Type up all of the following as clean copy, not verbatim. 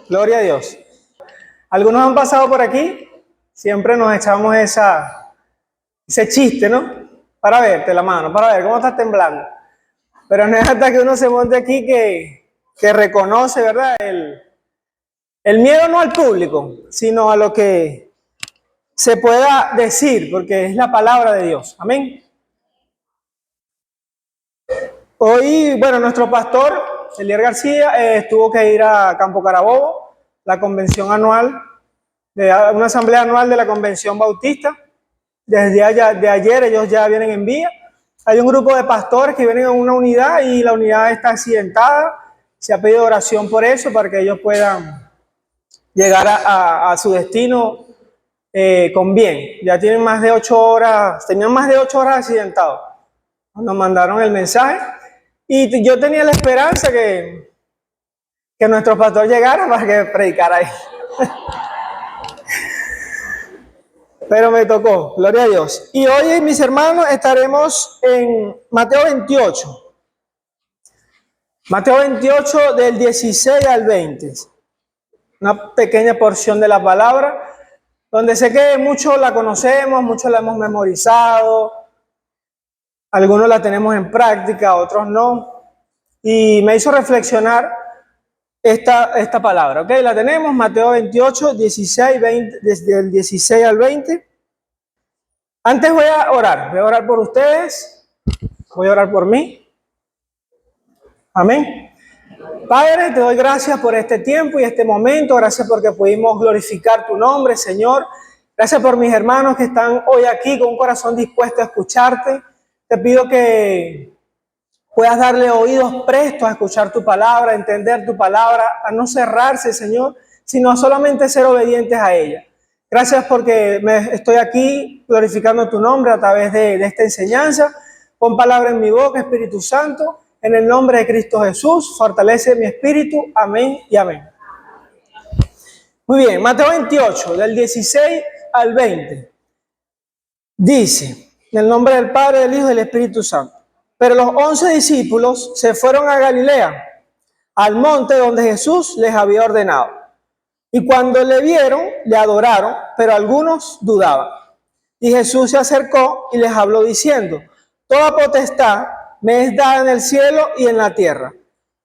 Gloria a Dios. Algunos han pasado por aquí, siempre nos echamos ese chiste, ¿no? Para verte la mano, para ver cómo estás temblando. Pero no es hasta que uno se monte aquí que reconoce, ¿verdad? El miedo no al público, sino a lo que se pueda decir, porque es la palabra de Dios. Amén. Hoy, bueno, nuestro pastor, Elier García, tuvo que ir a Campo Carabobo, la convención anual, una asamblea anual de la Convención Bautista. Desde ayer ellos ya vienen en vía. Hay un grupo de pastores que vienen a una unidad y la unidad está accidentada. Se ha pedido oración por eso, para que ellos puedan llegar a su destino con bien. Ya tienen más de 8 horas, tenían más de 8 horas accidentados. Nos mandaron el mensaje y yo tenía la esperanza que nuestro pastor llegara para que predicara ahí. Pero me tocó, gloria a Dios. Y hoy, mis hermanos, estaremos en Mateo 28. Mateo 28 del 16 al 20. Una pequeña porción de la palabra, donde sé que muchos la conocemos, muchos la hemos memorizado, algunos la tenemos en práctica, otros no. Y me hizo reflexionar esta palabra, ¿ok? La tenemos, Mateo 28, 16, 20, desde el 16 al 20. Antes voy a orar por ustedes, voy a orar por mí. Amén. Padre, te doy gracias por este tiempo y este momento, gracias porque pudimos glorificar tu nombre, Señor. Gracias por mis hermanos que están hoy aquí con un corazón dispuesto a escucharte. Te pido que puedas darle oídos prestos a escuchar tu palabra, a entender tu palabra, a no cerrarse, Señor, sino a solamente ser obedientes a ella. Gracias porque estoy aquí glorificando tu nombre a través de esta enseñanza. Pon palabra en mi boca, Espíritu Santo. En el nombre de Cristo Jesús, fortalece mi espíritu. Amén y amén. Muy bien, Mateo 28, del 16 al 20. Dice, en el nombre del Padre, del Hijo y del Espíritu Santo. Pero los 11 discípulos se fueron a Galilea, al monte donde Jesús les había ordenado. Y cuando le vieron, le adoraron, pero algunos dudaban. Y Jesús se acercó y les habló diciendo, toda potestad me es dada en el cielo y en la tierra.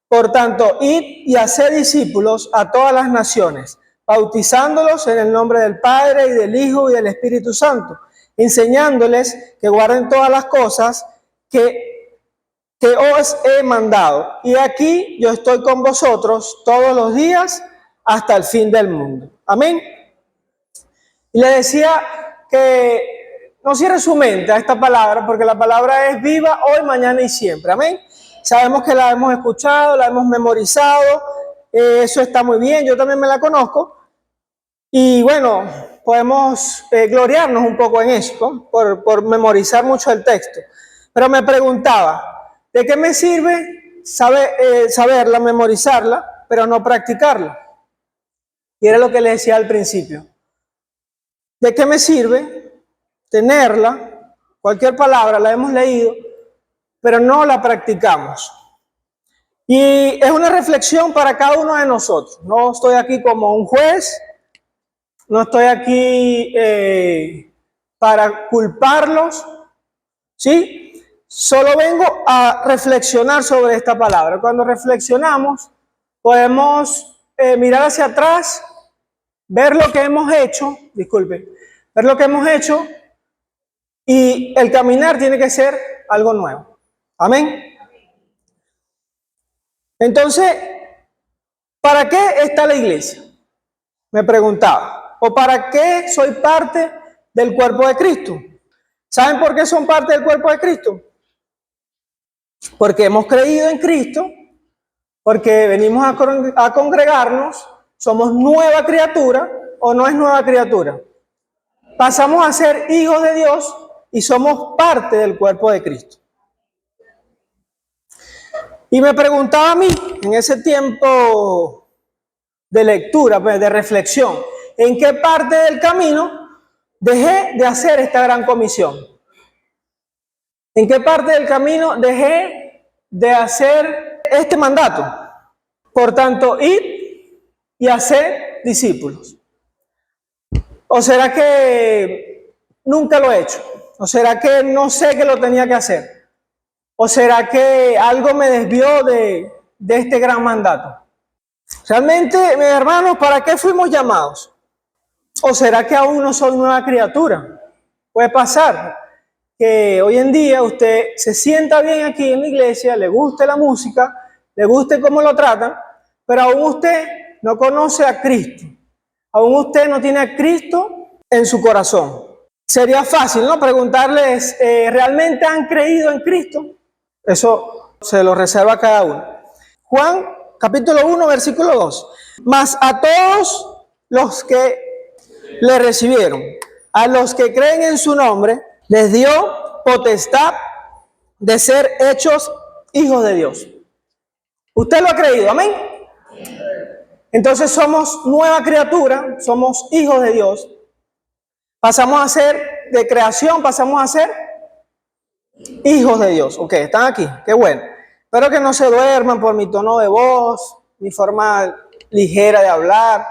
Por tanto, id y haced discípulos a todas las naciones, bautizándolos en el nombre del Padre y del Hijo y del Espíritu Santo, enseñándoles que guarden todas las cosas que os he mandado. Y aquí yo estoy con vosotros todos los días hasta el fin del mundo. Amén. Y le decía que no cierre su mente a esta palabra, porque la palabra es viva hoy, mañana y siempre. Amén. Sabemos que la hemos escuchado, la hemos memorizado, eso está muy bien, yo también me la conozco. Y bueno, podemos gloriarnos un poco en eso, por memorizar mucho el texto. Pero me preguntaba, ¿de qué me sirve saberla, memorizarla, pero no practicarla? Y era lo que le decía al principio. ¿De qué me sirve tenerla? Cualquier palabra la hemos leído, pero no la practicamos. Y es una reflexión para cada uno de nosotros. No estoy aquí como un juez, no estoy aquí para culparlos, ¿sí? Solo vengo a reflexionar sobre esta palabra. Cuando reflexionamos, podemos mirar hacia atrás, ver lo que hemos hecho, ver lo que hemos hecho, y el caminar tiene que ser algo nuevo. Amén. Entonces, ¿para qué está la iglesia? Me preguntaba. ¿O para qué soy parte del cuerpo de Cristo? ¿Saben por qué son parte del cuerpo de Cristo? Porque hemos creído en Cristo, porque venimos a congregarnos, somos nueva criatura o no es nueva criatura. Pasamos a ser hijos de Dios y somos parte del cuerpo de Cristo. Y me preguntaba a mí, en ese tiempo de lectura, de reflexión, ¿en qué parte del camino dejé de hacer esta gran comisión? ¿En qué parte del camino dejé de hacer este mandato? Por tanto, id y hacer discípulos? ¿O será que nunca lo he hecho? ¿O será que no sé que lo tenía que hacer? ¿O será que algo me desvió de este gran mandato? Realmente, mis hermanos, ¿para qué fuimos llamados? ¿O será que aún no soy nueva criatura? Puede pasar que hoy en día usted se sienta bien aquí en la iglesia, le guste la música, le guste cómo lo tratan, pero aún usted no conoce a Cristo. Aún usted no tiene a Cristo en su corazón. Sería fácil, ¿no? Preguntarles, ¿realmente han creído en Cristo? Eso se lo reserva a cada uno. Juan, capítulo 1, versículo 2. Mas a todos los que le recibieron, a los que creen en su nombre, les dio potestad de ser hechos hijos de Dios. ¿Usted lo ha creído? Amén. Entonces somos nueva criatura, somos hijos de Dios. Pasamos a ser de creación, pasamos a ser hijos de Dios. Ok, están aquí, qué bueno. Espero que no se duerman por mi tono de voz, mi forma ligera de hablar.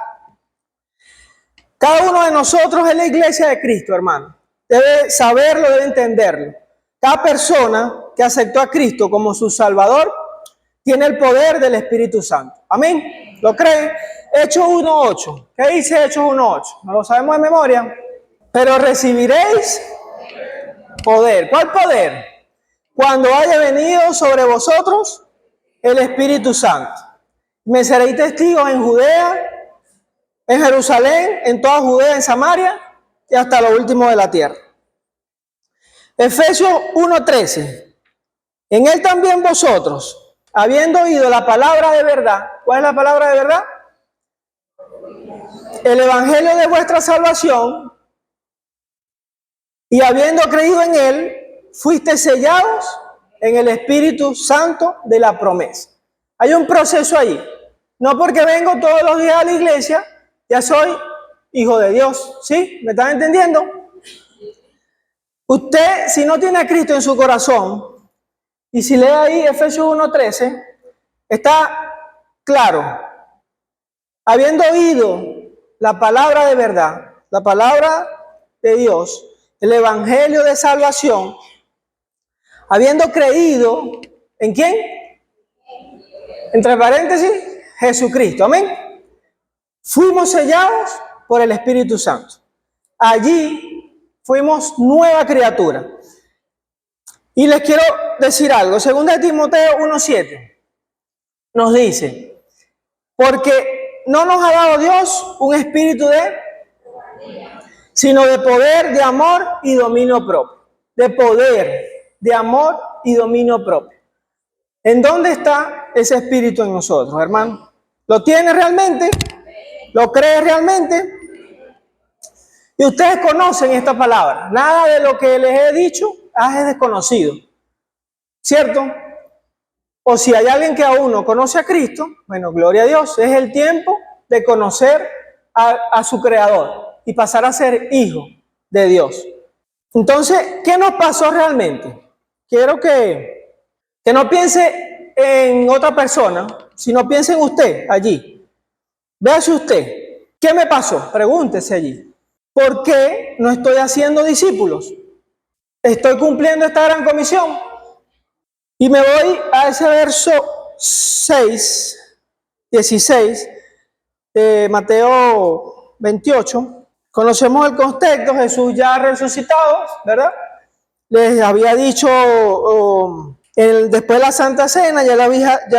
Cada uno de nosotros es la iglesia de Cristo, hermano. Debe saberlo, debe entenderlo. Cada persona que aceptó a Cristo como su Salvador tiene el poder del Espíritu Santo. Amén. ¿Lo creen? Hechos 1:8. ¿Qué dice Hechos 1:8? No lo sabemos de memoria. Pero recibiréis poder. ¿Cuál poder? Cuando haya venido sobre vosotros el Espíritu Santo. Me seréis testigos en Judea, en Jerusalén, en toda Judea, en Samaria y hasta lo último de la tierra. Efesios 1:13. En él también vosotros, habiendo oído la palabra de verdad. ¿Cuál es la palabra de verdad? El evangelio de vuestra salvación. Y habiendo creído en él, fuiste sellados en el Espíritu Santo de la promesa. Hay un proceso ahí. No porque vengo todos los días a la iglesia, ya soy hijo de Dios. ¿Sí? ¿Me están entendiendo? Usted, si no tiene a Cristo en su corazón, y si lee ahí Efesios 1:13, está claro. Habiendo oído la palabra de verdad, la palabra de Dios, el evangelio de salvación, habiendo creído, ¿en quién? Entre paréntesis, Jesucristo. Amén. Fuimos sellados por el Espíritu Santo. Allí fuimos nueva criatura. Y les quiero decir algo. 2 Timoteo 1:7 nos dice, porque no nos ha dado Dios un espíritu sino de poder, de amor y dominio propio. De poder, de amor y dominio propio. ¿En dónde está ese espíritu en nosotros, hermano? ¿Lo tiene realmente? ¿Lo cree realmente? Y ustedes conocen esta palabra. Nada de lo que les he dicho es desconocido. ¿Cierto? O si hay alguien que aún no conoce a Cristo, bueno, gloria a Dios, es el tiempo de conocer a su Creador y pasar a ser hijo de Dios. Entonces, ¿qué nos pasó realmente? Quiero que no piense en otra persona, sino piense en usted allí. Véase usted, ¿qué me pasó? Pregúntese allí. ¿Por qué no estoy haciendo discípulos? ¿Estoy cumpliendo esta gran comisión? Y me voy a ese verso 16 de Mateo 28. Conocemos el contexto, Jesús ya resucitado, ¿verdad? Les había dicho, después de la Santa Cena, ya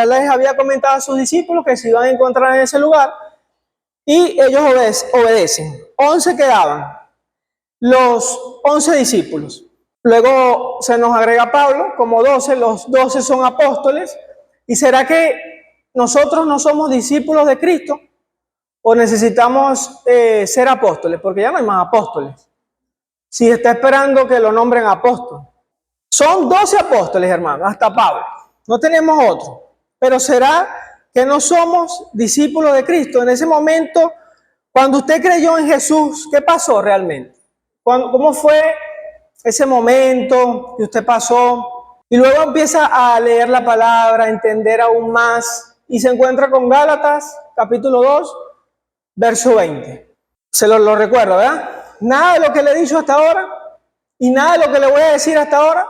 les había comentado a sus discípulos que se iban a encontrar en ese lugar. Y ellos obedecen. 11 quedaban, los 11 discípulos. Luego se nos agrega Pablo como 12, los 12 son apóstoles. ¿Y será que nosotros no somos discípulos de Cristo? ¿O necesitamos ser apóstoles? Porque ya no hay más apóstoles. Si está esperando que lo nombren apóstol. Son 12 apóstoles, hermano, hasta Pablo. No tenemos otro. Pero ¿será que no somos discípulos de Cristo? En ese momento, cuando usted creyó en Jesús, ¿qué pasó realmente? ¿Cómo fue ese momento que usted pasó? Y luego empieza a leer la palabra, a entender aún más, y se encuentra con Gálatas, capítulo 2, verso 20. Se lo recuerdo, ¿verdad? Nada de lo que le he dicho hasta ahora y nada de lo que le voy a decir hasta ahora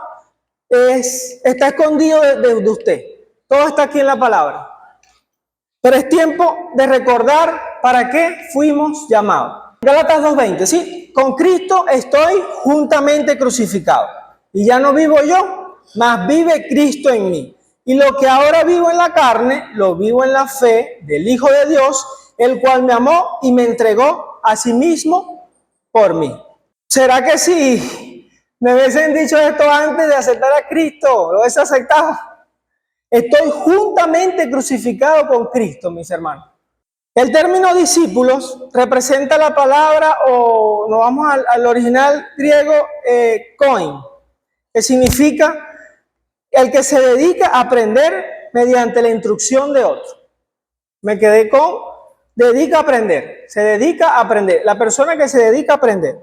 está escondido de usted. Todo está aquí en la palabra. Pero es tiempo de recordar para qué fuimos llamados. Gálatas 2:20, ¿sí? Con Cristo estoy juntamente crucificado. Y ya no vivo yo, mas vive Cristo en mí. Y lo que ahora vivo en la carne, lo vivo en la fe del Hijo de Dios, el cual me amó y me entregó a sí mismo por mí. ¿Será que si me hubiesen dicho esto antes de aceptar a Cristo, lo hubiese aceptado? Estoy juntamente crucificado con Cristo, mis hermanos. El término discípulos representa la palabra, o nos vamos al original griego, koin, que significa el que se dedica a aprender mediante la instrucción de otro. Me quedé con dedica a aprender, se dedica a aprender, la persona que se dedica a aprender.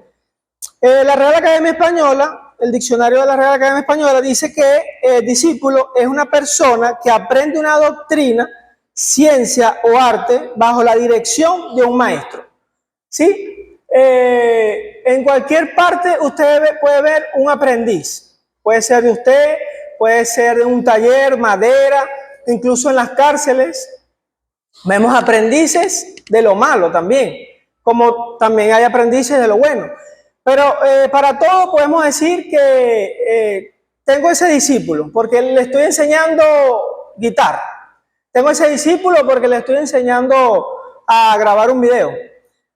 La Real Academia Española, el diccionario de la Real Academia Española dice que discípulo es una persona que aprende una doctrina, ciencia o arte bajo la dirección de un maestro. ¿Sí? En cualquier parte usted puede ver un aprendiz. Puede ser de usted, puede ser de un taller, madera, incluso en las cárceles. Vemos aprendices de lo malo también, como también hay aprendices de lo bueno. Pero para todo podemos decir que tengo ese discípulo porque le estoy enseñando guitarra. Tengo ese discípulo porque le estoy enseñando a grabar un video.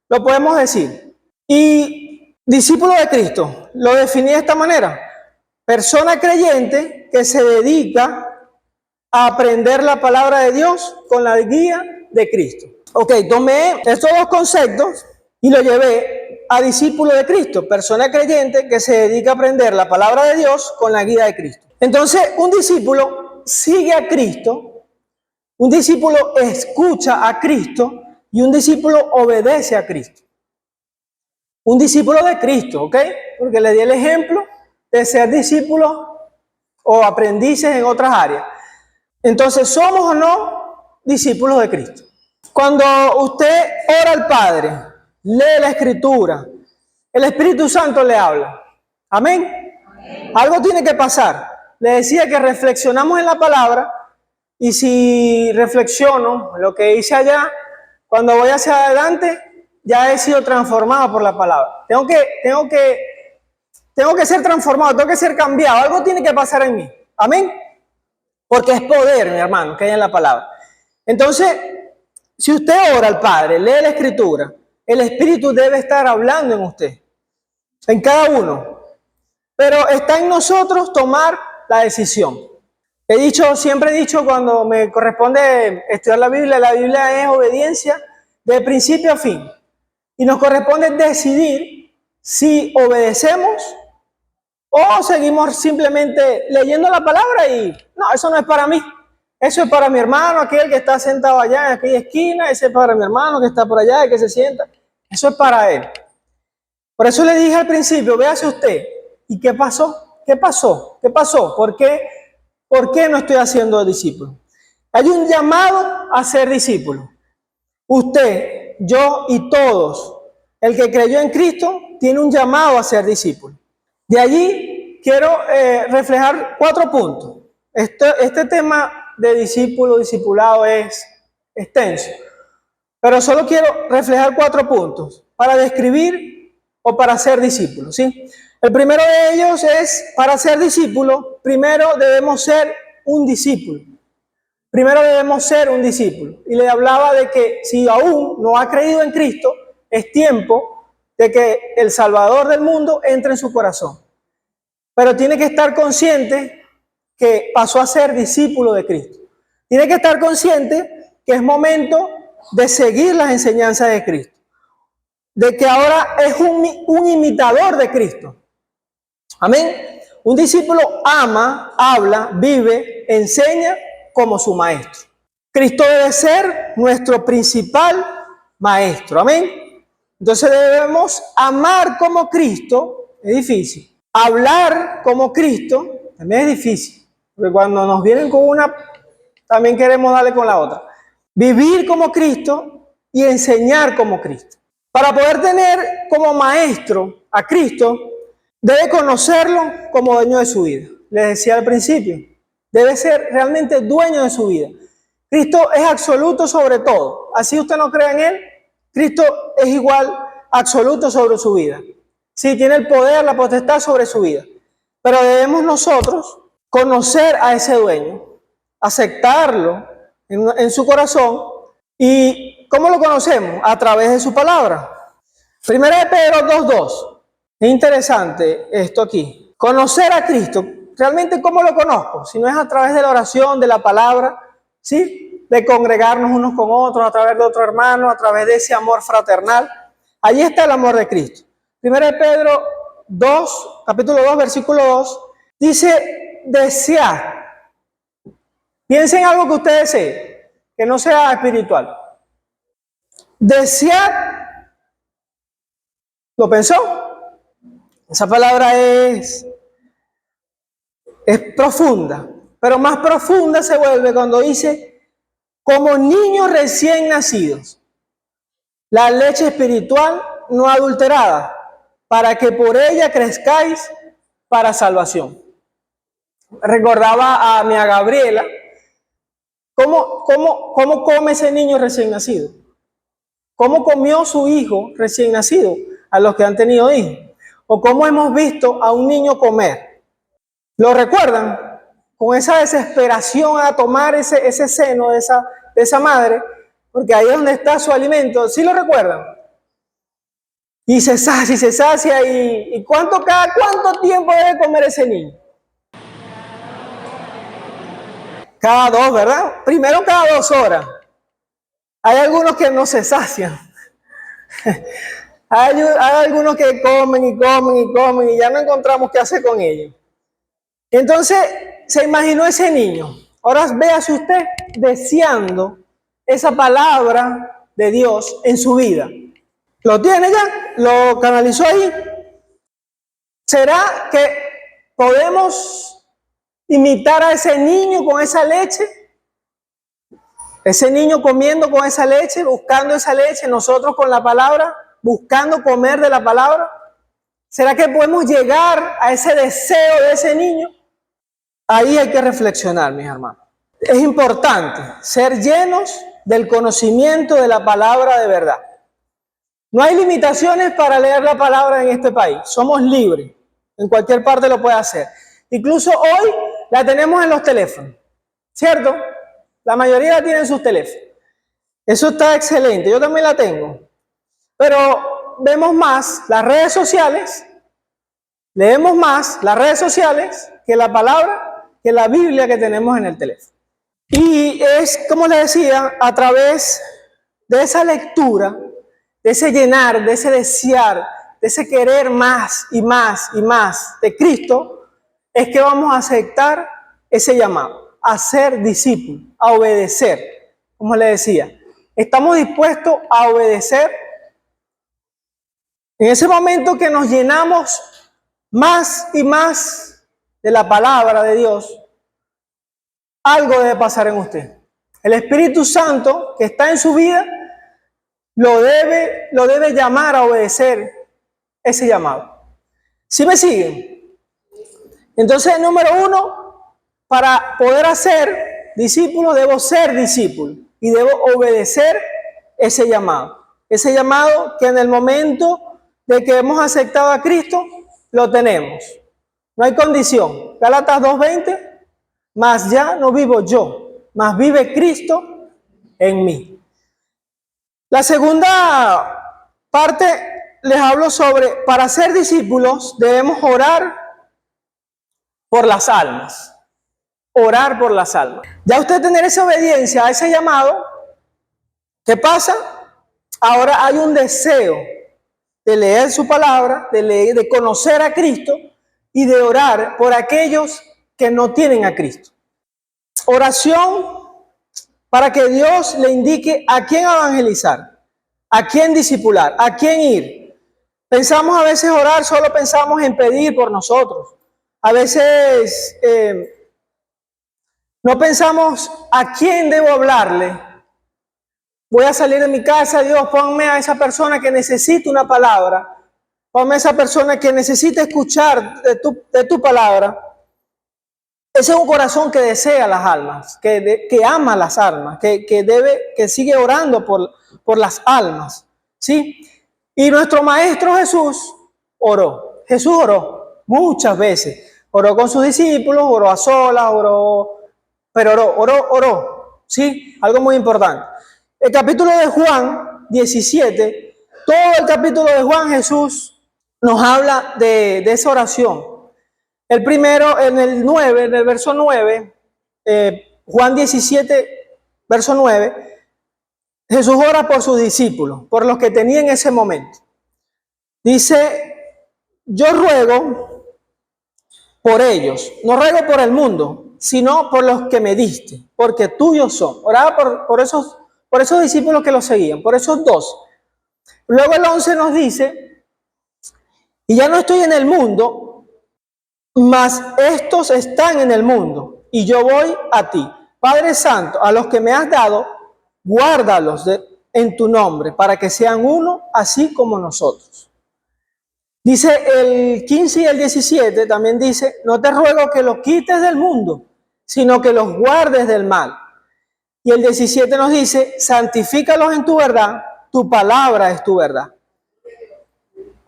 Lo podemos decir. Y discípulo de Cristo, lo definí de esta manera. Persona creyente que se dedica a aprender la palabra de Dios con la guía de Cristo. Ok, tomé estos dos conceptos y lo llevé a discípulo de Cristo, persona creyente que se dedica a aprender la palabra de Dios con la guía de Cristo. Entonces, un discípulo sigue a Cristo, un discípulo escucha a Cristo y un discípulo obedece a Cristo. Un discípulo de Cristo, ¿ok? Porque le di el ejemplo de ser discípulos o aprendices en otras áreas. Entonces, ¿somos o no discípulos de Cristo? Cuando usted ora al Padre, lee la Escritura, el Espíritu Santo le habla. ¿Amén? Amén. Algo tiene que pasar. Le decía que reflexionamos en la palabra y si reflexiono lo que hice allá, cuando voy hacia adelante, ya he sido transformado por la palabra. Tengo que ser transformado, tengo que ser cambiado. Algo tiene que pasar en mí. Amén. Porque es poder, mi hermano, que hay en la palabra. Entonces, si usted ora al Padre, lee la Escritura, el Espíritu debe estar hablando en usted, en cada uno. Pero está en nosotros tomar la decisión. Siempre he dicho cuando me corresponde estudiar la Biblia es obediencia de principio a fin. Y nos corresponde decidir si obedecemos o seguimos simplemente leyendo la palabra y no, eso no es para mí. Eso es para mi hermano, aquel que está sentado allá en aquella esquina. Ese es para mi hermano que está por allá, el que se sienta. Eso es para él. Por eso le dije al principio, véase usted. ¿Y qué pasó? ¿Qué pasó? ¿Qué pasó? ¿Por qué no estoy haciendo discípulo? Hay un llamado a ser discípulo. Usted, yo y todos, el que creyó en Cristo, tiene un llamado a ser discípulo. De allí quiero reflejar 4 puntos. Este tema de discipulado es extenso, pero solo quiero reflejar 4 puntos para describir o para ser discípulo, ¿sí? El primero de ellos es, para ser discípulo, primero debemos ser un discípulo. Primero debemos ser un discípulo. Y le hablaba de que si aún no ha creído en Cristo, es tiempo de que el Salvador del mundo entre en su corazón. Pero tiene que estar consciente que pasó a ser discípulo de Cristo. Tiene que estar consciente que es momento de seguir las enseñanzas de Cristo. De que ahora es un imitador de Cristo. Amén. Un discípulo ama, habla, vive, enseña como su maestro. Cristo debe ser nuestro principal maestro. Amén. Entonces debemos amar como Cristo, es difícil. Hablar como Cristo también es difícil. Porque cuando nos vienen con una, también queremos darle con la otra. Vivir como Cristo y enseñar como Cristo. Para poder tener como maestro a Cristo, debe conocerlo como dueño de su vida. Les decía al principio, debe ser realmente dueño de su vida. Cristo es absoluto sobre todo. Así usted no cree en Él, Cristo es igual absoluto sobre su vida. Sí, tiene el poder, la potestad sobre su vida. Pero debemos nosotros conocer a ese dueño, aceptarlo en su corazón. ¿Y cómo lo conocemos? A través de su palabra. Primera de Pedro 2:2. Es interesante esto aquí. Conocer a Cristo. ¿Realmente cómo lo conozco? Si no es a través de la oración, de la palabra, ¿sí? De congregarnos unos con otros, a través de otro hermano, a través de ese amor fraternal. Allí está el amor de Cristo. Primera de Pedro 2, capítulo 2, versículo 2, dice, desear. Piensen en algo que usted desee, que no sea espiritual. Desear, ¿lo pensó? Esa palabra es profunda, pero más profunda se vuelve cuando dice, como niños recién nacidos, la leche espiritual no adulterada, para que por ella crezcáis para salvación. Recordaba a mi Gabriela, ¿cómo come ese niño recién nacido? ¿Cómo comió su hijo recién nacido? A los que han tenido hijos. O cómo hemos visto a un niño comer. ¿Lo recuerdan? Con esa desesperación a tomar ese seno de esa madre, porque ahí es donde está su alimento. ¿Sí lo recuerdan? Y se sacia, y cada cuánto tiempo debe comer ese niño. Cada 2, ¿verdad? Primero cada 2 horas. Hay algunos que no se sacian. Hay algunos que comen y ya no encontramos qué hacer con ellos. Entonces, se imaginó ese niño. Ahora véase usted deseando esa palabra de Dios en su vida. ¿Lo tiene ya? ¿Lo canalizó ahí? ¿Será que podemos imitar a ese niño con esa leche? Ese niño comiendo con esa leche, buscando esa leche, nosotros con la palabra, buscando comer de la palabra. ¿Será que podemos llegar a ese deseo de ese niño? Ahí hay que reflexionar, mis hermanos. Es importante ser llenos del conocimiento de la palabra de verdad. No hay limitaciones para leer la palabra en este país. Somos libres. En cualquier parte lo puede hacer. Incluso hoy la tenemos en los teléfonos. ¿Cierto? La mayoría la tiene en sus teléfonos. Eso está excelente. Yo también la tengo. Pero vemos más las redes sociales. Leemos más las redes sociales que la palabra, que la Biblia que tenemos en el teléfono. Y es, como les decía, a través de esa lectura, de ese llenar, de ese desear, de ese querer más y más y más de Cristo, es que vamos a aceptar ese llamado, a ser discípulos, a obedecer. Como les decía, estamos dispuestos a obedecer. En ese momento que nos llenamos más y más de la palabra de Dios, algo debe pasar en usted. El Espíritu Santo que está en su vida lo debe llamar a obedecer ese llamado. ¿Sí me siguen? Entonces, número 1, para poder hacer discípulo, debo ser discípulo y debo obedecer ese llamado. Ese llamado que en el momento de que hemos aceptado a Cristo, lo tenemos. No hay condición. Gálatas 2:20. Mas ya no vivo yo, mas vive Cristo en mí. La segunda parte les hablo sobre, para ser discípulos debemos orar por las almas. Orar por las almas. Ya usted tener esa obediencia a ese llamado, ¿qué pasa? Ahora hay un deseo de leer su palabra, de conocer a Cristo y de orar por aquellos que no tienen a Cristo. Oración para que Dios le indique a quién evangelizar, a quién discipular, a quién ir. Pensamos a veces orar, solo pensamos en pedir por nosotros. A veces no pensamos a quién debo hablarle Voy a salir de mi casa, Dios, ponme a esa persona que necesita una palabra. Ponme a esa persona que necesita escuchar de tu palabra. Ese es un corazón que desea las almas, que ama las almas, que sigue orando por las almas, ¿sí? Y nuestro Maestro Jesús oró. Jesús oró muchas veces. Oró con sus discípulos, oró a solas, pero oró, ¿sí? Algo muy importante. El capítulo de Juan 17, todo el capítulo de Juan, Jesús nos habla de esa oración. El primero, en el verso 9, Juan 17, verso 9, Jesús ora por sus discípulos, por los que tenía en ese momento. Dice, yo ruego por ellos, no ruego por el mundo, sino por los que me diste, porque tuyos son. Oraba por esos discípulos que lo seguían, por esos dos. Luego el 11 nos dice, y ya no estoy en el mundo, mas estos están en el mundo, y yo voy a ti. Padre Santo, a los que me has dado, guárdalos en tu nombre, para que sean uno, así como nosotros. Dice el 15 y el 17, también dice, no te ruego que los quites del mundo, sino que los guardes del mal. Y el 17 nos dice, santifícalos en tu verdad, tu palabra es tu verdad.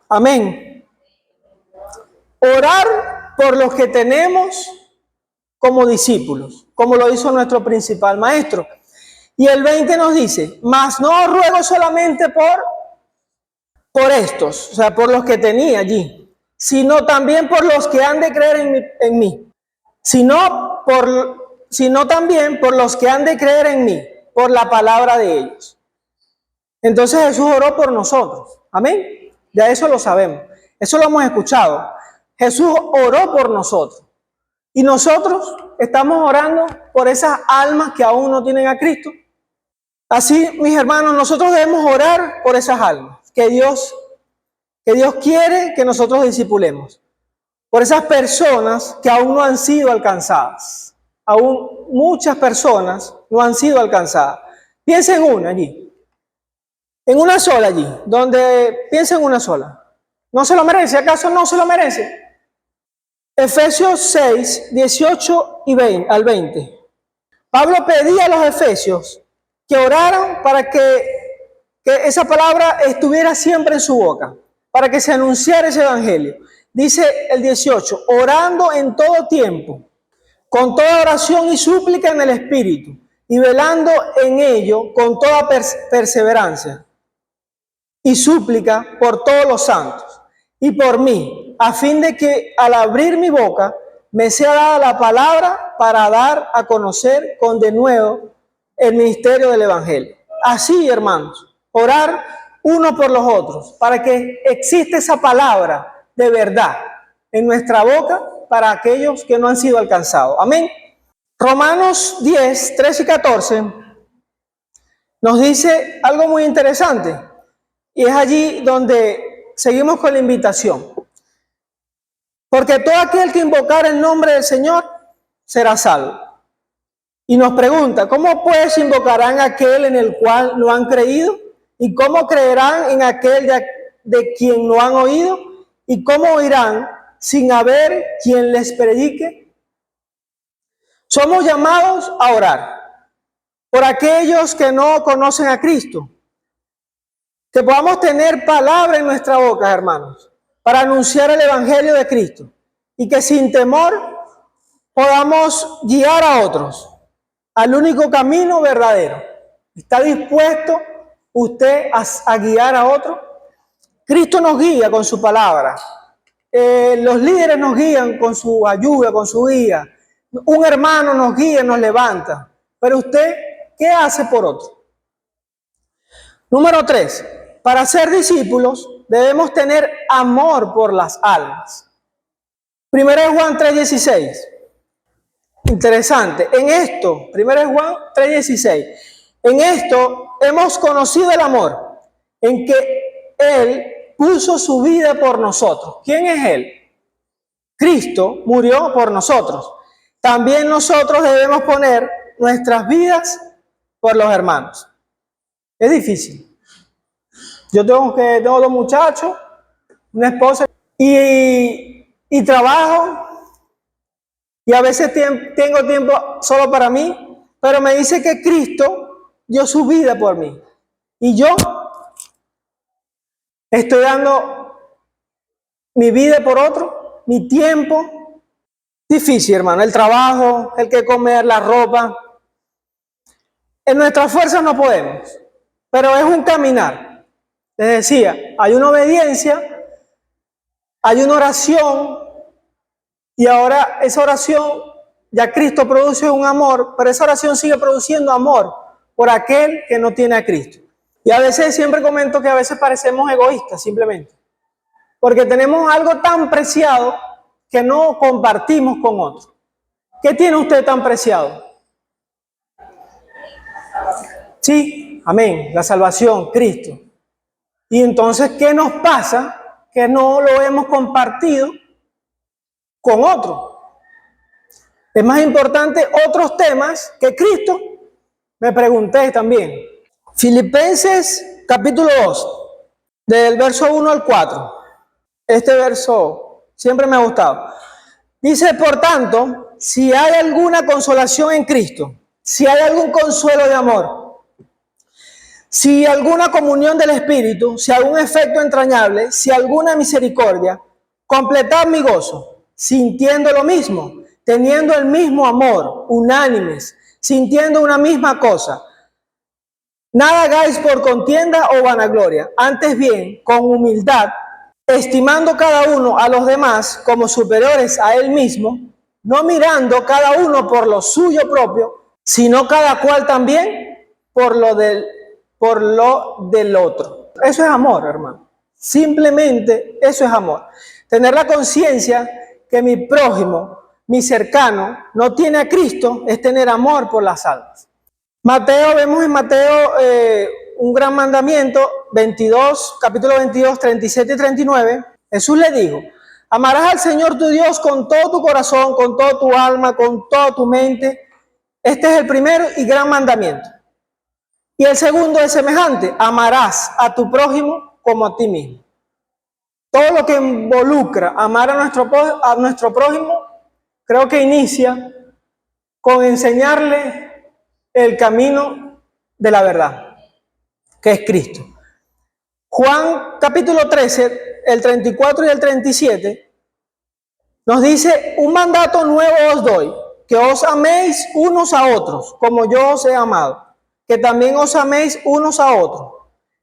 Amén. Orar por los que tenemos como discípulos, como lo hizo nuestro principal maestro. Y el 20 nos dice, mas no ruego solamente por estos, o sea, por los que tenía allí, sino también por los que han de creer en mí, sino también por los que han de creer en mí, por la palabra de ellos. Entonces Jesús oró por nosotros, amén. Ya eso lo sabemos, eso lo hemos escuchado. Jesús oró por nosotros y nosotros estamos orando por esas almas que aún no tienen a Cristo. Así, mis hermanos, nosotros debemos orar por esas almas que Dios quiere que nosotros discipulemos, por esas personas que aún no han sido alcanzadas. Aún muchas personas no han sido alcanzadas. Piensa en una allí, en una sola allí, piensa en una sola. ¿No se lo merece? ¿Acaso no se lo merece? Efesios 6, 18 al 20. Pablo pedía a los efesios que oraran para que esa palabra estuviera siempre en su boca, para que se anunciara ese evangelio. Dice el 18, orando en todo tiempo, con toda oración y súplica en el Espíritu, y velando en ello con toda perseverancia y súplica por todos los santos y por mí, a fin de que al abrir mi boca me sea dada la palabra para dar a conocer con denuedo el ministerio del Evangelio. Así, hermanos, orar uno por los otros, para que exista esa palabra de verdad en nuestra boca para aquellos que no han sido alcanzados. Amén. Romanos 10, 13 y 14 nos dice algo muy interesante, y es allí donde seguimos con la invitación. Porque todo aquel que invocar el nombre del Señor será salvo. Y nos pregunta, ¿cómo pues invocarán a aquel en el cual no han creído? ¿Y cómo creerán en aquel de quien no han oído? ¿Y cómo oirán sin haber quien les predique? Somos llamados a orar por aquellos que no conocen a Cristo. Que podamos tener palabra en nuestra boca, hermanos, para anunciar el Evangelio de Cristo. Y que sin temor podamos guiar a otros al único camino verdadero. ¿Está dispuesto usted a guiar a otro? Cristo nos guía con su palabra. Los líderes nos guían con su ayuda, con su guía. Un hermano nos guía, nos levanta. Pero usted, ¿qué hace por otro? Número 3. Para ser discípulos debemos tener amor por las almas. 1 Juan 3:16. Interesante. En esto, 1 Juan 3:16. En esto hemos conocido el amor, en que Él puso su vida por nosotros. ¿Quién es Él? Cristo murió por nosotros. También nosotros debemos poner nuestras vidas por los hermanos. Es difícil. Yo tengo dos muchachos, una esposa y trabajo, y a veces tengo tiempo solo para mí, pero me dice que Cristo dio su vida por mí. Y yo estoy dando mi vida por otro, mi tiempo. Difícil, hermano, el trabajo, el que comer, la ropa. En nuestras fuerzas no podemos, pero es un caminar. Les decía, hay una obediencia, hay una oración, y ahora esa oración, ya Cristo produce un amor, pero esa oración sigue produciendo amor por aquel que no tiene a Cristo. Y a veces siempre comento que a veces parecemos egoístas simplemente, porque tenemos algo tan preciado que no compartimos con otros. ¿Qué tiene usted tan preciado? Sí, amén, la salvación, Cristo. Y entonces, ¿qué nos pasa? Que no lo hemos compartido con otros. Es más importante otros temas que Cristo. Me pregunté también. Filipenses capítulo 2, del verso 1 al 4. Este verso siempre me ha gustado. Dice, por tanto, si hay alguna consolación en Cristo, si hay algún consuelo de amor, si alguna comunión del Espíritu, si algún efecto entrañable, si alguna misericordia, completad mi gozo, sintiendo lo mismo, teniendo el mismo amor, unánimes, sintiendo una misma cosa. Nada hagáis por contienda o vanagloria, antes bien, con humildad, estimando cada uno a los demás como superiores a él mismo, no mirando cada uno por lo suyo propio, sino cada cual también por lo del otro. Eso es amor, hermano. Simplemente eso es amor. Tener la conciencia que mi prójimo, mi cercano, no tiene a Cristo, es tener amor por las almas. Vemos en Mateo un gran mandamiento, capítulo 22, 37 y 39. Jesús le dijo, amarás al Señor tu Dios con todo tu corazón, con toda tu alma, con toda tu mente. Este es el primero y gran mandamiento. Y el segundo es semejante, amarás a tu prójimo como a ti mismo. Todo lo que involucra amar a nuestro prójimo, creo que inicia con enseñarle el camino de la verdad, que es Cristo. Juan capítulo 13, el 34 y el 37, nos dice, un mandato nuevo os doy, que os améis unos a otros, como yo os he amado, que también os améis unos a otros.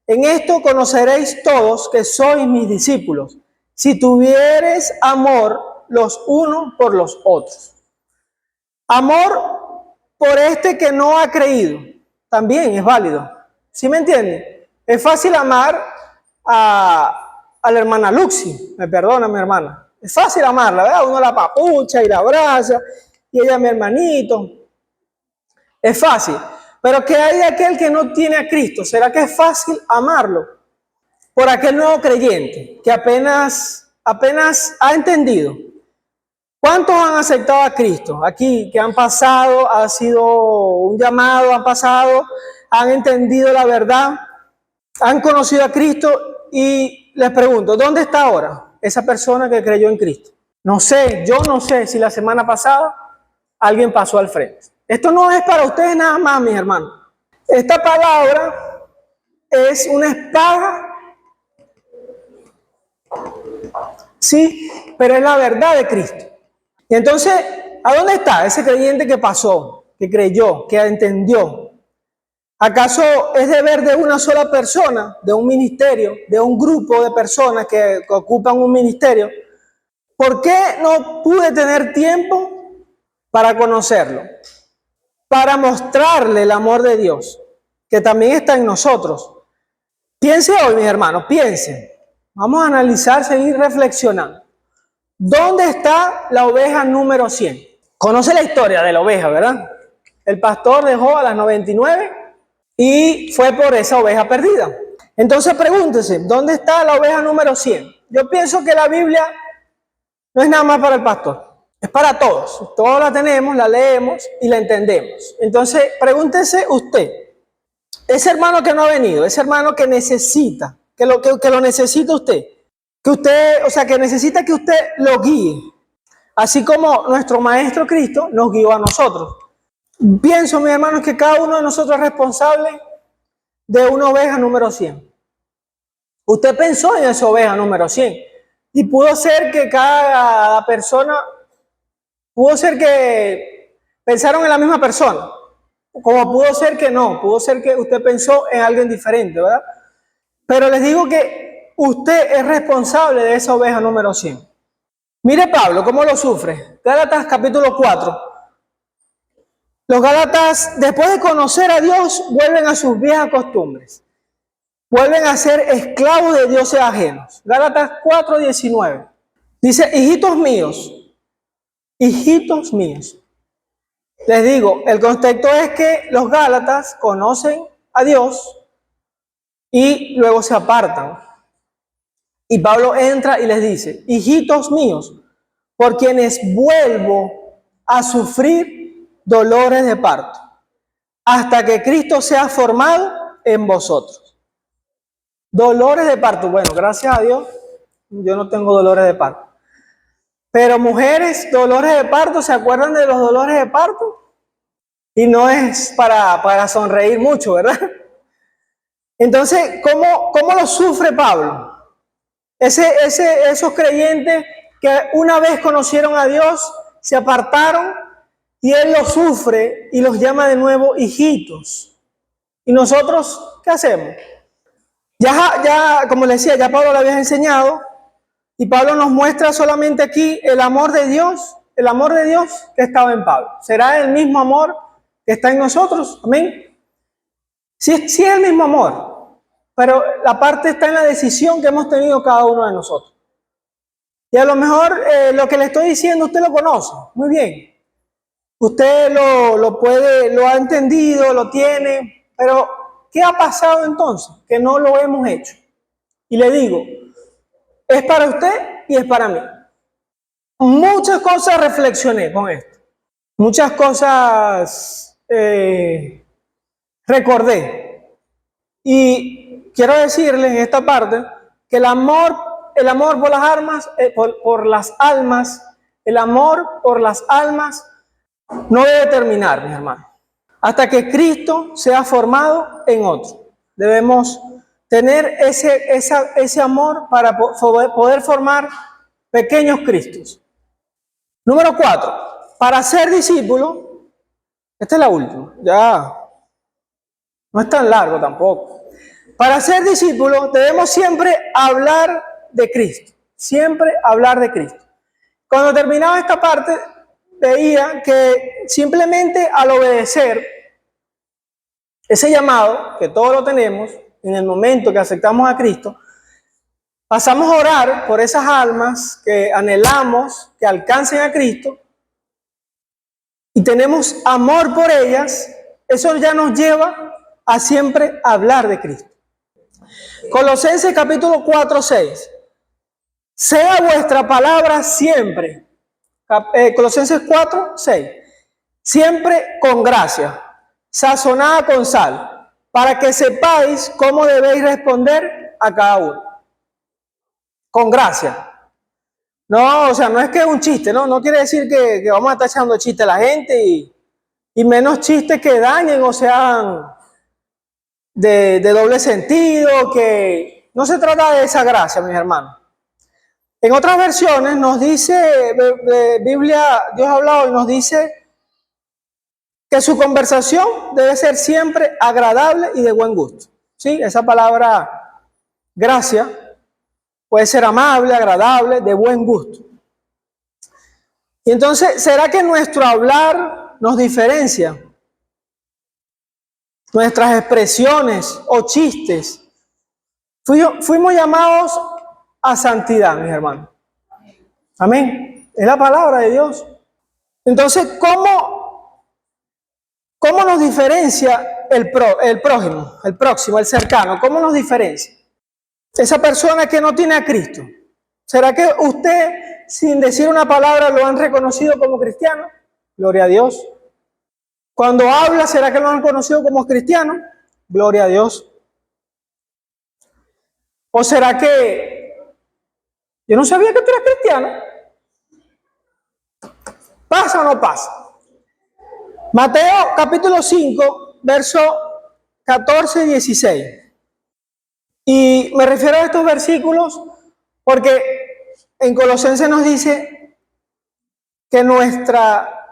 En esto conoceréis todos que sois mis discípulos, si tuviereis amor los unos por los otros. Amor por este que no ha creído, también es válido. ¿Sí me entienden? Es fácil amar a la hermana Luxi, me perdona mi hermana. Es fácil amarla, ¿verdad? Uno la papucha y la abraza, y ella mi hermanito. Es fácil. Pero ¿qué hay de aquel que no tiene a Cristo? ¿Será que es fácil amarlo? Por aquel nuevo creyente que apenas ha entendido. ¿Cuántos han aceptado a Cristo? Aquí, que han pasado, ha sido un llamado, han pasado, han entendido la verdad, han conocido a Cristo y les pregunto, ¿dónde está ahora esa persona que creyó en Cristo? No sé, yo no sé si la semana pasada alguien pasó al frente. Esto no es para ustedes nada más, mis hermanos. Esta palabra es una espada, sí, pero es la verdad de Cristo. Y entonces, ¿a dónde está ese creyente que pasó, que creyó, que entendió? ¿Acaso es deber de una sola persona, de un ministerio, de un grupo de personas que ocupan un ministerio? ¿Por qué no pude tener tiempo para conocerlo? Para mostrarle el amor de Dios, que también está en nosotros. Piense hoy, mis hermanos, piensen. Vamos a analizar, seguir reflexionando. ¿Dónde está la oveja número 100? Conoce la historia de la oveja, ¿verdad? El pastor dejó a las 99 y fue por esa oveja perdida. Entonces pregúntese, ¿dónde está la oveja número 100? Yo pienso que la Biblia no es nada más para el pastor. Es para todos. Todos la tenemos, la leemos y la entendemos. Entonces, pregúntese usted, Ese hermano que no ha venido, ese hermano que necesita, que lo necesita usted, que usted, o sea, que necesita que usted lo guíe, así como nuestro Maestro Cristo nos guió a nosotros. Pienso, mis hermanos, que cada uno de nosotros es responsable de una oveja número 100. Usted pensó en esa oveja número 100 y pudo ser que cada persona, pudo ser que pensaron en la misma persona, como pudo ser que no, pudo ser que usted pensó en alguien diferente, ¿verdad? Pero les digo que usted es responsable de esa oveja número 100. Mire Pablo, ¿cómo lo sufre? Gálatas capítulo 4. Los gálatas, después de conocer a Dios, vuelven a sus viejas costumbres. Vuelven a ser esclavos de dioses ajenos. Gálatas 4:19. Dice, hijitos míos. Les digo, el contexto es que los gálatas conocen a Dios y luego se apartan. Y Pablo entra y les dice, hijitos míos, por quienes vuelvo a sufrir dolores de parto, hasta que Cristo sea formado en vosotros. Dolores de parto. Bueno, gracias a Dios, yo no tengo dolores de parto. Pero mujeres, dolores de parto, ¿se acuerdan de los dolores de parto? Y no es para sonreír mucho, ¿verdad? Entonces, ¿cómo lo sufre Pablo? Esos creyentes que una vez conocieron a Dios, se apartaron y Él los sufre y los llama de nuevo hijitos. ¿Y nosotros qué hacemos? Ya, como les decía, ya Pablo lo había enseñado y Pablo nos muestra solamente aquí el amor de Dios que estaba en Pablo. ¿Será el mismo amor que está en nosotros? Amén. Sí es el mismo amor, pero la parte está en la decisión que hemos tenido cada uno de nosotros. Y a lo mejor lo que le estoy diciendo usted lo conoce muy bien. Usted lo ha entendido, lo tiene, pero ¿qué ha pasado entonces? Que no lo hemos hecho. Y le digo, es para usted y es para mí. Muchas cosas reflexioné con esto. Muchas cosas recordé. Y quiero decirles en esta parte que el amor por las almas, el amor por las almas no debe terminar, mis hermanos, hasta que Cristo sea formado en otro. Debemos tener ese amor para poder formar pequeños Cristos. Número 4, para ser discípulo, esta es la última, ya no es tan largo tampoco. Para ser discípulo debemos siempre hablar de Cristo, siempre hablar de Cristo. Cuando terminaba esta parte, veía que simplemente al obedecer ese llamado, que todos lo tenemos, en el momento que aceptamos a Cristo, pasamos a orar por esas almas que anhelamos que alcancen a Cristo y tenemos amor por ellas. Eso ya nos lleva a siempre hablar de Cristo. Colosenses capítulo 4:6. Sea vuestra palabra siempre. Colosenses 4:6. Siempre con gracia, sazonada con sal, para que sepáis cómo debéis responder a cada uno. Con gracia. No, o sea, no es que es un chiste, ¿no? No quiere decir que vamos a estar echando chiste a la gente y menos chistes que dañen o sean de doble sentido, que no se trata de esa gracia, mis hermanos. En otras versiones nos dice, Biblia, Dios ha hablado y nos dice que su conversación debe ser siempre agradable y de buen gusto. ¿Sí? Esa palabra gracia puede ser amable, agradable, de buen gusto. Y entonces, ¿será que nuestro hablar nos diferencia? Nuestras expresiones o chistes. Fuimos llamados a santidad, mis hermanos. Amén. Es la palabra de Dios. Entonces, ¿cómo nos diferencia el prójimo, el próximo, el cercano? ¿Cómo nos diferencia? Esa persona que no tiene a Cristo. ¿Será que usted, sin decir una palabra, lo han reconocido como cristiano? Gloria a Dios. Cuando habla, ¿será que lo han conocido como cristiano? Gloria a Dios. ¿O será que yo no sabía que tú eras cristiano? ¿Pasa o no pasa? Mateo capítulo 5, verso 14 y 16. Y me refiero a estos versículos porque en Colosenses nos dice que nuestra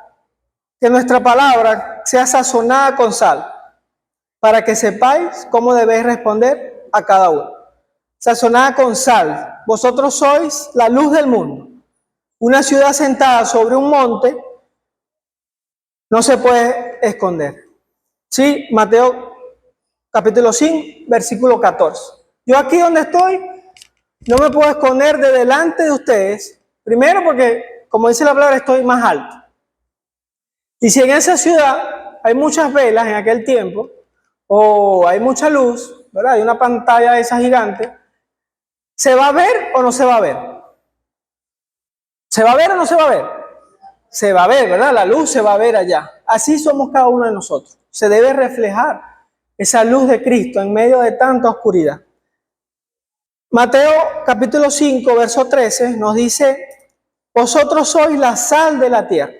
palabra sea sazonada con sal, para que sepáis cómo debéis responder a cada uno. Sazonada con sal. Vosotros sois la luz del mundo. Una ciudad sentada sobre un monte no se puede esconder. Sí, Mateo capítulo 5, versículo 14. Yo aquí donde estoy no me puedo esconder de delante de ustedes. Primero porque, como dice la palabra, estoy más alto. Y si en esa ciudad hay muchas velas en aquel tiempo, o hay mucha luz, ¿verdad? Hay una pantalla de esa gigante, ¿se va a ver o no se va a ver? ¿Se va a ver o no se va a ver? Se va a ver, ¿verdad? La luz se va a ver allá. Así somos cada uno de nosotros. Se debe reflejar esa luz de Cristo en medio de tanta oscuridad. Mateo capítulo 5, verso 13 nos dice, vosotros sois la sal de la tierra.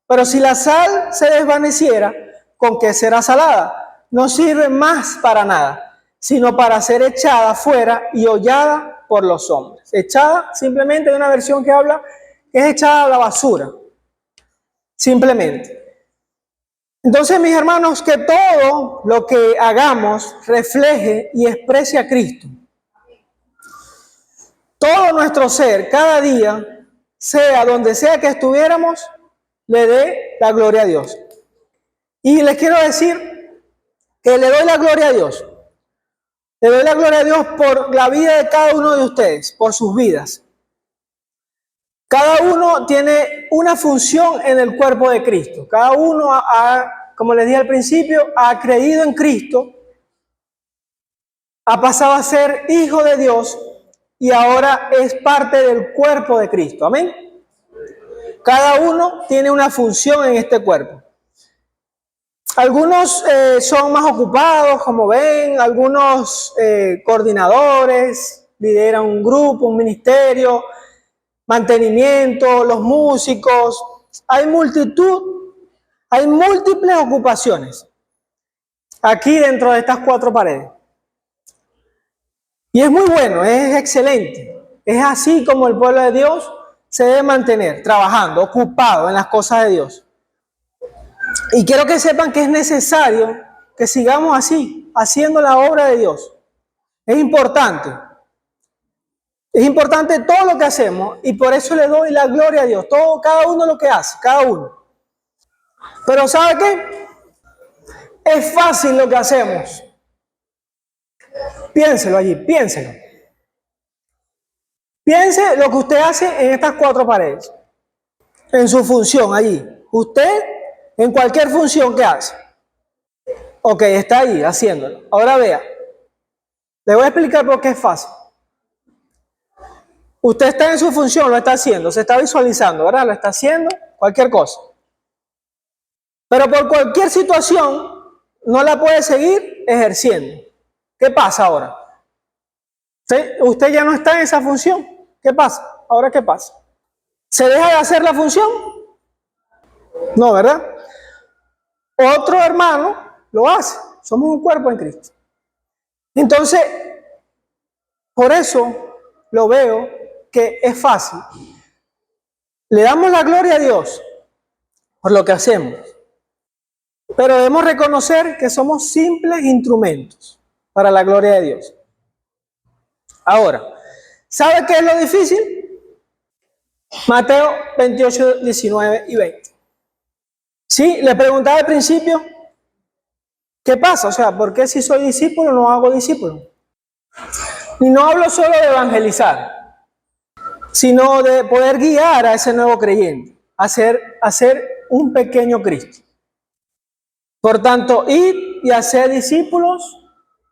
Pero si la sal se desvaneciera, ¿con qué será salada? No sirve más para nada, sino para ser echada fuera y hollada por los hombres. Echada simplemente de una versión que habla que es echada a la basura. Simplemente. Entonces, mis hermanos, que todo lo que hagamos refleje y exprese a Cristo. Todo nuestro ser, cada día, sea donde sea que estuviéramos, le dé la gloria a Dios. Y les quiero decir que le doy la gloria a Dios. Le doy la gloria a Dios por la vida de cada uno de ustedes, por sus vidas. Cada uno tiene una función en el cuerpo de Cristo. Cada uno como les dije al principio, ha creído en Cristo, ha pasado a ser hijo de Dios y ahora es parte del cuerpo de Cristo. Amén. Cada uno tiene una función en este cuerpo. Algunos son más ocupados, como ven, algunos coordinadores, lideran un grupo, un ministerio, mantenimiento, los músicos. Hay múltiples ocupaciones aquí dentro de estas cuatro paredes. Y es muy bueno, es excelente. Es así como el pueblo de Dios se debe mantener, trabajando, ocupado en las cosas de Dios. Y quiero que sepan que es necesario que sigamos así, haciendo la obra de Dios. Es importante. Es importante todo lo que hacemos y por eso le doy la gloria a Dios. Cada uno lo que hace, cada uno. Pero ¿sabe qué? Es fácil lo que hacemos. Piénselo allí, piénselo. Piense lo que usted hace en estas cuatro paredes. En su función allí. Usted, en cualquier función que hace. Ok, está ahí haciéndolo. Ahora vea. Le voy a explicar por qué es fácil. Usted está en su función, lo está haciendo, se está visualizando, ¿verdad? Lo está haciendo, cualquier cosa. Pero por cualquier situación, no la puede seguir ejerciendo. ¿Qué pasa ahora? Usted ya no está en esa función. ¿Qué pasa? ¿Ahora qué pasa? ¿Se deja de hacer la función? No, ¿verdad? Otro hermano lo hace. Somos un cuerpo en Cristo. Entonces, por eso lo veo que es fácil. Le damos la gloria a Dios por lo que hacemos. Pero debemos reconocer que somos simples instrumentos para la gloria de Dios. Ahora, ¿sabe qué es lo difícil? Mateo 28, 19 y 20. Sí, le preguntaba al principio, ¿qué pasa? O sea, ¿por qué si soy discípulo no hago discípulo? Y no hablo solo de evangelizar, sino de poder guiar a ese nuevo creyente, a ser un pequeño Cristo. Por tanto, id y hacer discípulos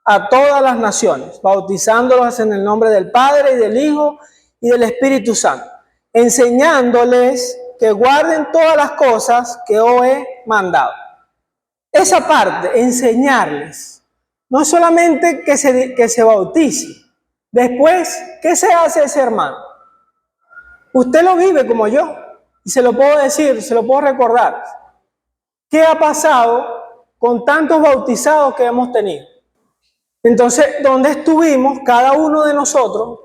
a todas las naciones, bautizándolos en el nombre del Padre y del Hijo y del Espíritu Santo, enseñándoles que guarden todas las cosas que os he mandado. Esa parte, enseñarles, no solamente que se bautice. Después, ¿qué se hace ese hermano? Usted lo vive como yo, y se lo puedo decir, se lo puedo recordar. ¿Qué ha pasado con tantos bautizados que hemos tenido? Entonces, ¿dónde estuvimos cada uno de nosotros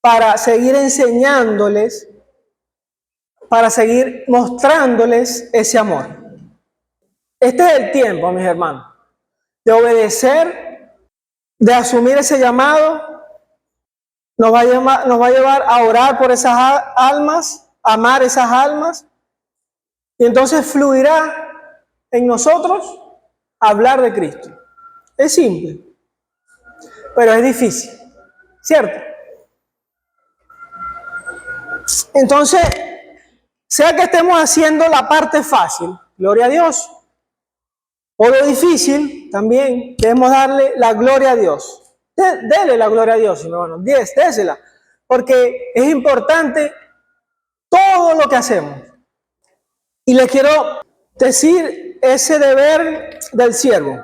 para seguir enseñándoles, para seguir mostrándoles ese amor? Este es el tiempo, mis hermanos, de obedecer, de asumir ese llamado. Nos va a llevar a orar por esas almas, a amar esas almas, y entonces fluirá en nosotros hablar de Cristo. Es simple, pero es difícil, ¿cierto? Entonces, sea que estemos haciendo la parte fácil, gloria a Dios, o lo difícil, también debemos darle la gloria a Dios. Dele la gloria a Dios, hermano, désela, porque es importante todo lo que hacemos. Y le quiero decir ese deber del siervo.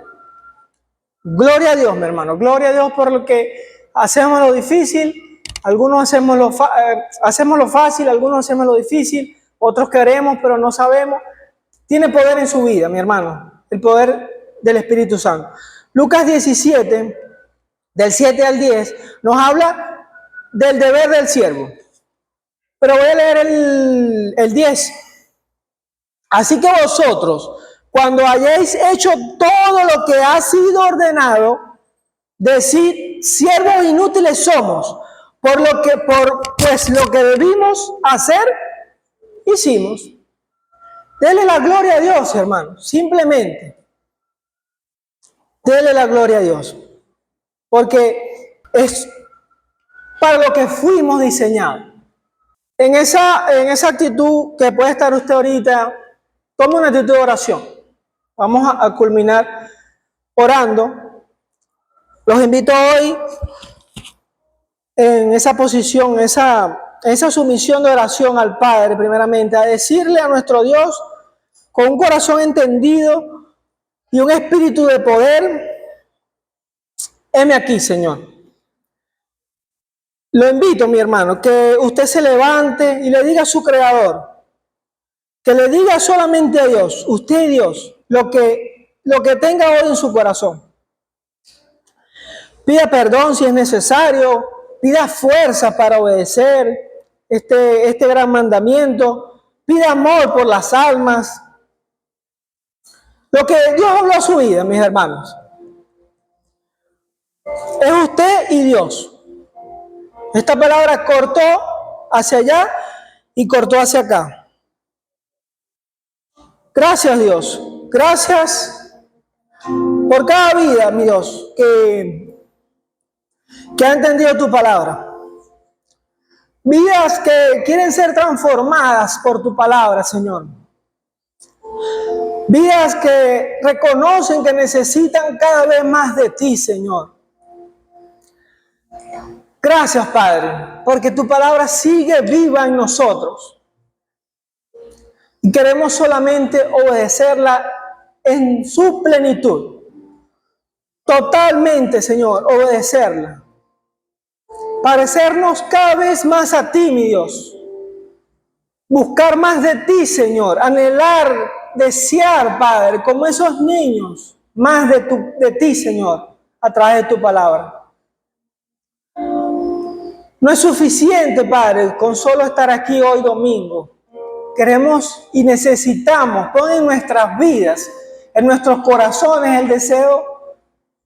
Gloria a Dios, mi hermano, gloria a Dios por lo que hacemos lo difícil. Algunos hacemos lo fácil, algunos hacemos lo difícil, otros queremos pero no sabemos. Tiene poder en su vida, mi hermano, el poder del Espíritu Santo. Lucas 17, del 7 al 10, nos habla del deber del siervo. Pero voy a leer el 10. Así que vosotros, cuando hayáis hecho todo lo que ha sido ordenado, decid, siervos inútiles somos, pues lo que debimos hacer, hicimos. Dele la gloria a Dios, hermano, simplemente. Dele la gloria a Dios, porque es para lo que fuimos diseñados. En esa actitud que puede estar usted ahorita, tome una actitud de oración. Vamos a culminar orando. Los invito hoy en esa posición, esa sumisión de oración al Padre, primeramente, a decirle a nuestro Dios con un corazón entendido y un espíritu de poder: heme aquí, Señor. Lo invito, mi hermano, que usted se levante y le diga a su Creador, que le diga solamente a Dios, usted y Dios, lo que tenga hoy en su corazón. Pida perdón si es necesario, pida fuerza para obedecer este gran mandamiento, pida amor por las almas. Lo que Dios habló a su vida, mis hermanos, es usted y Dios. Esta palabra cortó hacia allá y cortó hacia acá. Gracias, Dios. Gracias por cada vida, mi Dios, que ha entendido tu palabra. Vidas que quieren ser transformadas por tu palabra, Señor. Vidas que reconocen que necesitan cada vez más de ti, Señor. Gracias, Padre, porque tu palabra sigue viva en nosotros. Y queremos solamente obedecerla en su plenitud. Totalmente, Señor, obedecerla. Parecernos cada vez más a ti, mi Dios. Buscar más de ti, Señor. Anhelar, desear, Padre, como esos niños, más de ti, Señor, a través de tu palabra. No es suficiente, Padre, con solo estar aquí hoy domingo. Queremos y necesitamos, pon en nuestras vidas, en nuestros corazones el deseo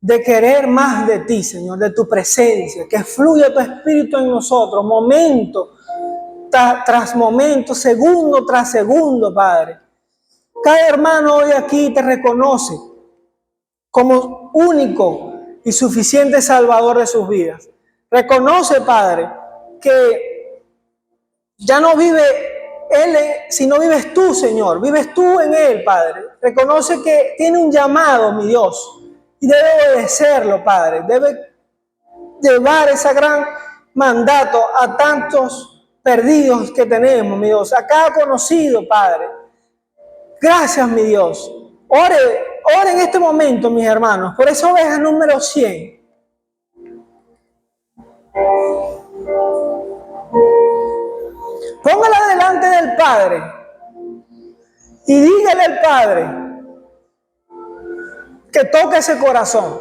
de querer más de ti, Señor, de tu presencia, que fluya tu Espíritu en nosotros, momento tras momento, segundo tras segundo, Padre. Cada hermano hoy aquí te reconoce como único y suficiente Salvador de sus vidas. Reconoce, Padre, que ya no vive Él, sino vives tú, Señor. Vives tú en Él, Padre. Reconoce que tiene un llamado, mi Dios, y debe obedecerlo, Padre. Debe llevar ese gran mandato a tantos perdidos que tenemos, mi Dios. A cada conocido, Padre. Gracias, mi Dios. ora en este momento, mis hermanos, por esa oveja número 100. Póngala delante del Padre y dígale al Padre que toque ese corazón.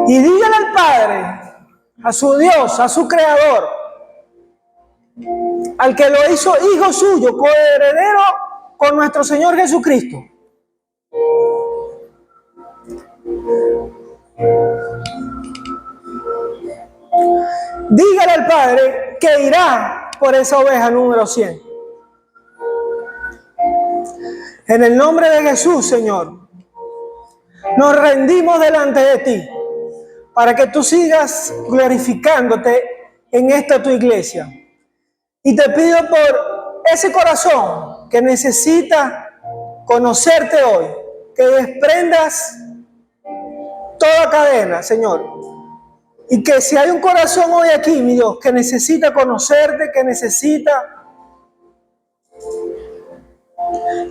Y dígale al Padre, a su Dios, a su Creador, al que lo hizo hijo suyo, coheredero con nuestro Señor Jesucristo. Dígale al Padre que irá por esa oveja número 100. En el nombre de Jesús, Señor, nos rendimos delante de ti para que tú sigas glorificándote en esta tu iglesia. Y te pido por ese corazón que necesita conocerte hoy, que desprendas toda cadena, Señor. Y que si hay un corazón hoy aquí, mi Dios, que necesita conocerte, que necesita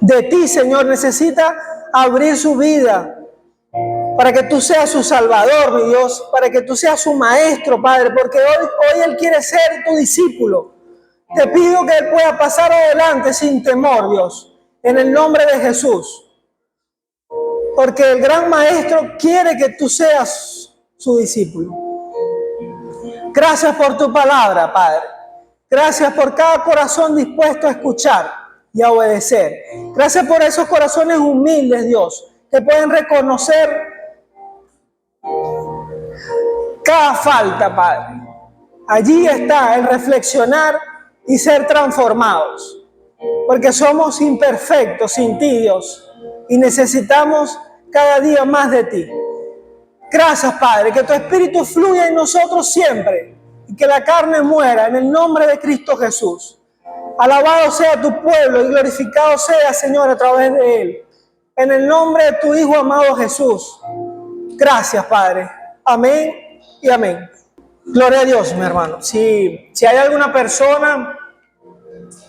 de ti, Señor, necesita abrir su vida para que tú seas su Salvador, mi Dios, para que tú seas su Maestro, Padre, porque hoy Él quiere ser tu discípulo. Te pido que Él pueda pasar adelante sin temor, Dios, en el nombre de Jesús. Porque el gran Maestro quiere que tú seas su discípulo. Gracias por tu palabra, Padre. Gracias por cada corazón dispuesto a escuchar y a obedecer. Gracias por esos corazones humildes, Dios, que pueden reconocer cada falta, Padre. Allí está el reflexionar y ser transformados. Porque somos imperfectos sin ti, Dios, y necesitamos cada día más de ti. Gracias, Padre, que tu Espíritu fluya en nosotros siempre y que la carne muera en el nombre de Cristo Jesús. Alabado sea tu pueblo y glorificado sea, Señor, a través de él. En el nombre de tu Hijo amado Jesús. Gracias, Padre. Amén y amén. Gloria a Dios, mi hermano. Si hay alguna persona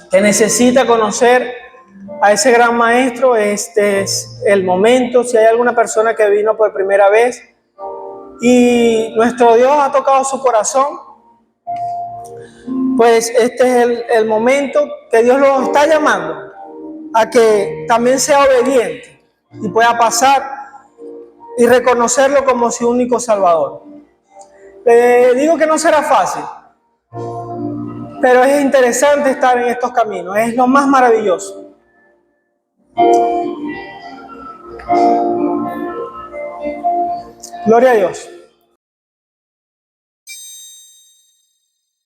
que necesita conocer a ese gran maestro, este es el momento. Si hay alguna persona que vino por primera vez y nuestro Dios ha tocado su corazón, pues este es el momento que Dios lo está llamando a que también sea obediente y pueda pasar y reconocerlo como su único Salvador. Le digo que no será fácil, pero es interesante estar en estos caminos, es lo más maravilloso. Gloria a Dios.